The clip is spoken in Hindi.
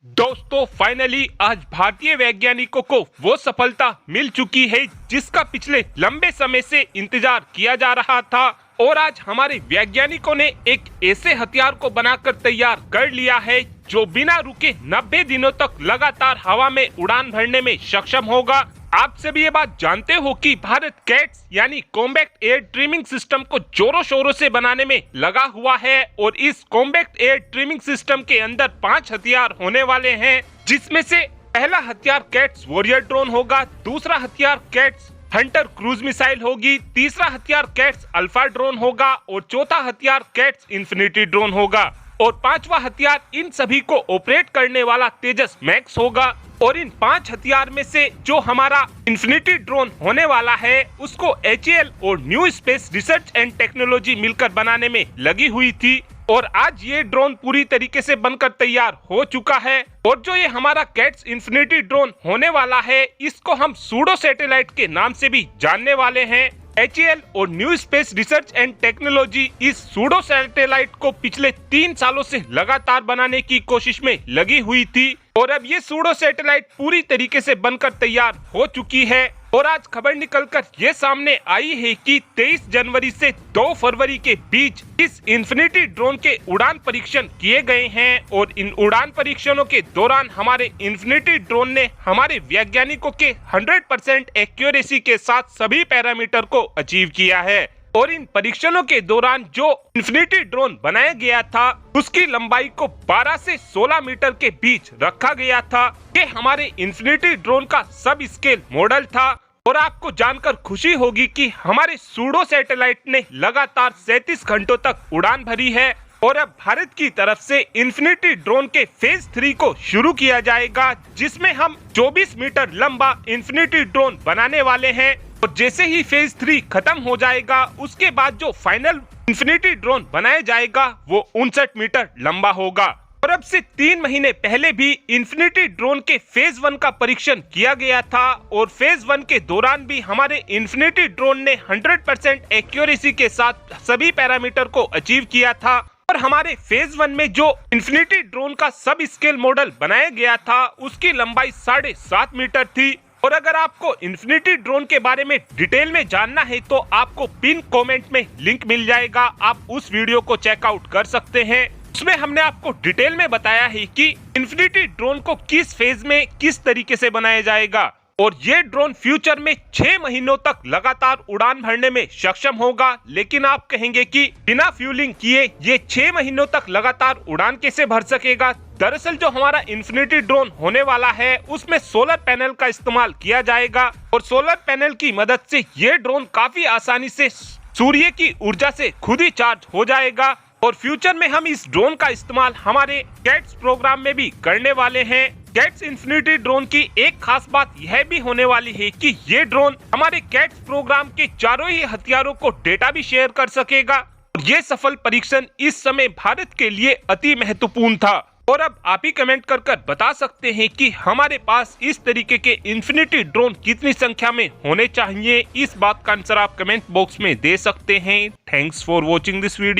दोस्तों फाइनली आज भारतीय वैज्ञानिकों को वो सफलता मिल चुकी है जिसका पिछले लंबे समय से इंतजार किया जा रहा था। और आज हमारे वैज्ञानिकों ने एक ऐसे हथियार को बनाकर तैयार कर लिया है जो बिना रुके 90 दिनों तक लगातार हवा में उड़ान भरने में सक्षम होगा। आप सभी ये बात जानते हो कि भारत कैट्स यानी कॉम्बैक्ट एयर ट्रिमिंग सिस्टम को जोरों शोरों से बनाने में लगा हुआ है और इस कॉम्बैक्ट एयर ट्रिमिंग सिस्टम के अंदर 5 हथियार होने वाले हैं, जिसमें से पहला हथियार कैट्स वॉरियर ड्रोन होगा, दूसरा हथियार कैट्स हंटर क्रूज मिसाइल होगी, तीसरा हथियार कैट्स अल्फा ड्रोन होगा और चौथा हथियार कैट्स इन्फिनिटी ड्रोन होगा और पांचवा हथियार इन सभी को ऑपरेट करने वाला तेजस मैक्स होगा। और इन 5 हथियार में से जो हमारा इन्फिनिटी ड्रोन होने वाला है उसको HAL और new space research and technology मिलकर बनाने में लगी हुई थी और आज ये ड्रोन पूरी तरीके से बनकर तैयार हो चुका है। और जो ये हमारा कैट्स इन्फिनिटी ड्रोन होने वाला है इसको हम सूडो सैटेलाइट के नाम से भी जानने वाले हैं। HAL और new space research and technology इस सूडो सैटेलाइट को पिछले 3 सालों से लगातार बनाने की कोशिश में लगी हुई थी और अब ये सूडो सैटेलाइट पूरी तरीके से बनकर तैयार हो चुकी है। और आज खबर निकलकर ये सामने आई है कि 23 जनवरी से 2 फरवरी के बीच इस इन्फिनिटी ड्रोन के उड़ान परीक्षण किए गए हैं और इन उड़ान परीक्षणों के दौरान हमारे इन्फिनिटी ड्रोन ने हमारे वैज्ञानिकों के 100% एक्यूरेसी के साथ सभी पैरामीटर को अचीव किया है। और इन परीक्षणों के दौरान जो इन्फिनिटी ड्रोन बनाया गया था उसकी लंबाई को 12 से 16 मीटर के बीच रखा गया था। ये हमारे इन्फिनिटी ड्रोन का सब स्केल मॉडल था और आपको जानकर खुशी होगी कि हमारे सूडो सैटेलाइट ने लगातार 37 घंटों तक उड़ान भरी है। और अब भारत की तरफ से इन्फिनिटी ड्रोन के फेज 3 को शुरू किया जाएगा, जिसमें हम 24 मीटर लंबा इन्फिनिटी ड्रोन बनाने वाले हैं। और जैसे ही फेज 3 खत्म हो जाएगा उसके बाद जो फाइनल इन्फिनिटी ड्रोन बनाया जाएगा वो 59 मीटर लंबा होगा। और अब से 3 महीने पहले भी इन्फिनिटी ड्रोन के फेज 1 का परीक्षण किया गया था और फेज 1 के दौरान भी हमारे इन्फिनिटी ड्रोन ने 100% एक्यूरेसी के साथ सभी पैरामीटर को अचीव किया था। और हमारे फेज 1 में जो इन्फिनिटी ड्रोन का सब स्केल मॉडल बनाया गया था उसकी लंबाई 7.5 मीटर थी। और अगर आपको इन्फिनिटी ड्रोन के बारे में डिटेल में जानना है तो आपको पिन कमेंट में लिंक मिल जाएगा, आप उस वीडियो को चेकआउट कर सकते हैं। उसमें हमने आपको डिटेल में बताया है कि इन्फिनिटी ड्रोन को किस फेज में किस तरीके से बनाया जाएगा और ये ड्रोन फ्यूचर में 6 महीनों तक लगातार उड़ान भरने में सक्षम होगा। लेकिन आप कहेंगे कि बिना फ्यूलिंग किए ये 6 महीनों तक लगातार उड़ान कैसे भर सकेगा? दरअसल जो हमारा इन्फिनिटी ड्रोन होने वाला है उसमें सोलर पैनल का इस्तेमाल किया जाएगा और सोलर पैनल की मदद से ये ड्रोन काफी आसानी से सूर्य की ऊर्जा से खुद ही चार्ज हो जाएगा। और फ्यूचर में हम इस ड्रोन का इस्तेमाल हमारे कैट्स प्रोग्राम में भी करने वाले हैं। कैट्स इन्फिनिटी ड्रोन की एक खास बात यह भी होने वाली है कि ये ड्रोन हमारे कैट्स प्रोग्राम के चारों ही हथियारों को डेटा भी शेयर कर सकेगा। और ये सफल परीक्षण इस समय भारत के लिए अति महत्वपूर्ण था। और अब आप ही कमेंट कर बता सकते हैं कि हमारे पास इस तरीके के इन्फिनिटी ड्रोन कितनी संख्या में होने चाहिए। इस बात का आंसर आप कमेंट बॉक्स में दे सकते हैं। Thanks for watching this video.